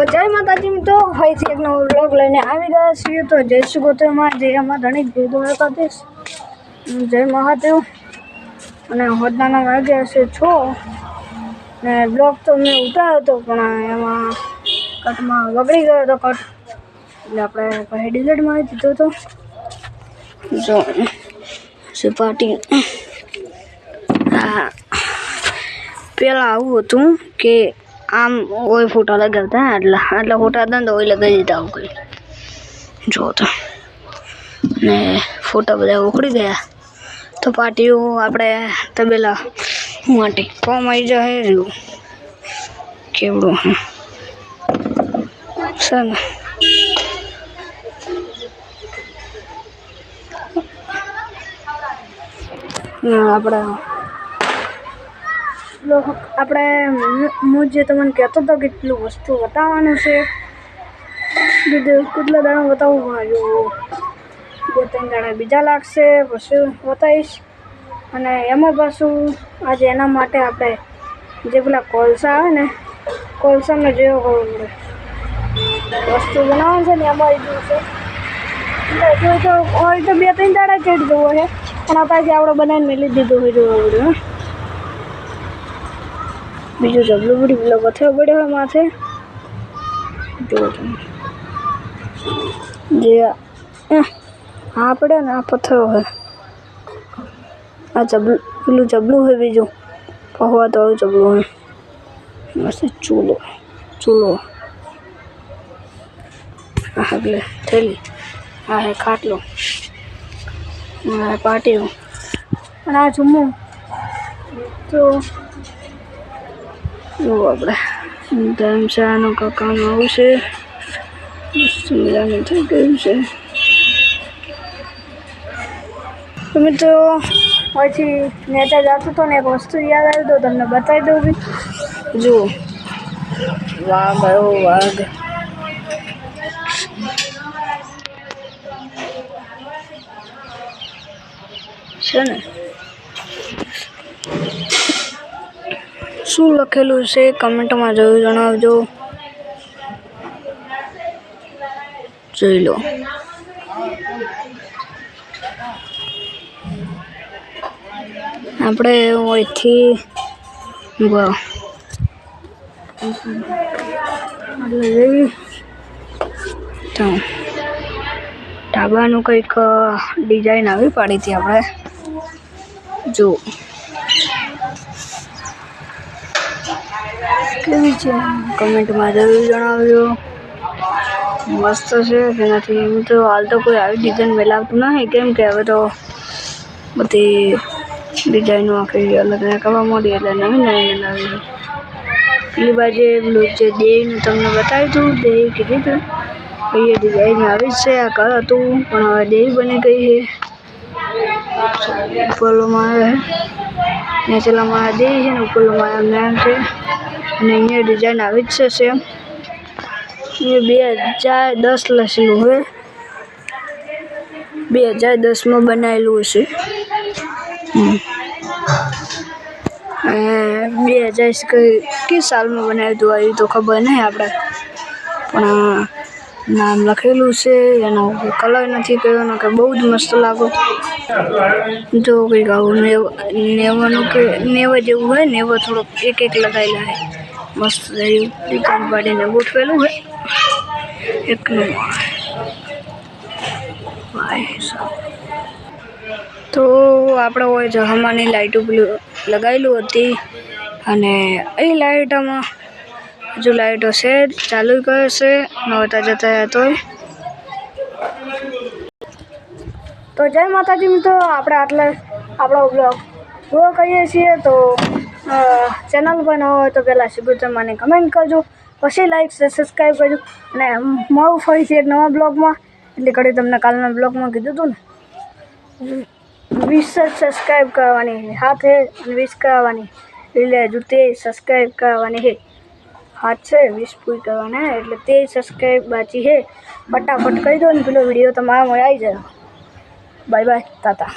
જય માતાજી મિત્રો, ફરીથી એક નવો વ્લોગ લઈને આવી ગયા છીએ। તો જય શ્રી ગોત્રીમાં, જય અમારા ધણીક જય દ્વારકાધીશ, જય મહાદેવ। અને હોદનાના વાગ્યા છે 6 ને બ્લોગ તો મેં ઉતાર્યો હતો પણ એમાં કટમાં બગડી ગયો હતો કટ, એટલે આપણે પછી ડિલીટ મારી દીધો હતો। જો સપાટી પેલા આવું હતું કે આમ ઓય ફોટા લગાવતા આટલા ફોટા હતા તો ઓય લગાવી દીધા આવું કરી જો તો, ને ફોટા બધા ઉખડી ગયા તો પાટીઓ આપણે તબેલા માટે કોમ આવી જાય રહ્યું કેવડું છે ને। આપણે હું જે તમને કહેતો હતો કે કેટલું વસ્તુ બતાવવાનું છે, બીજું કેટલા દાડા બતાવવું આવ્યું, 2-3 દાડા બીજા લાગશે પછી બતાવીશ। અને એમાં પાછું આજે એના માટે આપણે જે પેલા કોલસા આવે ને, કોલસાને જેવો કરવો પડે, વસ્તુ બનાવવાનું છે ને એમાં લીધું છે તો હોય તો 2-3 દાડા ચડી જવું હોય, પણ અત્યારે આપણે બનાવીને મેળવી દીધું હોય જોવું પડ્યું। બીજું જબલું બધી પેલો પથ્થર પડ્યો હોય માથે જો જે હા પડે ને આ પથ્થરો હોય, આ પેલું જબલું હોય, બીજું પહોવા તો જબલું હોય મસ્ત ચૂલો એટલે થેલી, આ હે ખાટલો, આ પાટીઓ અને આ જુમ્મો તો આપણે ધર્મશાળાનું કામ આવું છે, મજાનું થઈ ગયું છે। તો મિત્રો પછી નેચા જતો હતો ને એક વસ્તુ યાદ આવી તો તમને બતાવી દઉં બી, જુઓ વાઘ આવ્યો, વાઘ છે ને। શું લખેલું છે કમેન્ટમાં જરૂર જણાવજો, જોઈ લો। આપણે અહીંથી ઢાબાનું કંઈક ડિઝાઇન આવી પાડી હતી આપણે, જો કેવી છે કમેન્ટમાં જરૂર જણાવજો, મસ્ત છે કે નથી। એમ તો હાલ તો કોઈ આવી ડિઝાઇન મેલાવતું નહીં, કેમ કે હવે તો બધી ડિઝાઇનો આખી અલગ કરવા માંડી એટલે નવી મેલાવી। પેલી બાજુ પેલું જે દેવીનું તમને બતાવ્યું હતું, દેવી કીધી હતું એ ડિઝાઇન આવી છે। આ ઘર હતું પણ હવે દેવી બની ગઈ છે, ઉપરલોમાં આવે નીચેલામાં દેવી છે ને ઉપરલોમાં મેમ છે, અને અહીંયા ડિઝાઇન આવી જ છે સેમ। એ 2010 લખેલું હોય, 2010માં બનાવેલું હશે, 2000 કઈ સાલમાં બનાવ્યું હતું એ તો ખબર નહીં આપણે, પણ નામ લખેલું છે, એનો કલર નથી કર્યો કે બહુ જ મસ્ત લાગો। જો કંઈક આવું નેવાનું કે નેવા જેવું હોય, નેવા થોડોક એક લગાવેલા હોય મસ્ત એવું દુકાન પાડીને ગોઠવેલું હોય એક નંબર। તો આપણે હોય જહામાની લાઇટો પેલું લગાવેલું હતી, અને એ લાઇટોમાં હજુ લાઇટો છે ચાલુ કરે છે નહોતા જતા તોય। તો જય માતાજી મિત્રો, આપણે આપણો બ્લોગ પૂરો કરીએ છીએ। તો ચેનલ પર ન હોય તો પહેલાં શિબુતમાને કમેન્ટ કરજો, પછી લાઈક સબસ્ક્રાઈબ કરજો, અને મળું ફરીથી એક નવા બ્લોગમાં। એટલે ઘડી તમને કાલના બ્લોગમાં કીધું હતું ને 20 સબસ્ક્રાઈબ કરવાની હાથે 20 કરવાની, એટલે હજુ 13 સબસ્ક્રાઈબ કરવાની છે, હાથ છે 20 પૂરી કરવાના, એટલે 13 સબસ્ક્રાઈબ બાકી છે। ફટાફટ કરી દો ને પેલો વિડીયો તમારામાં આવી જાય। Bye bye, Tata.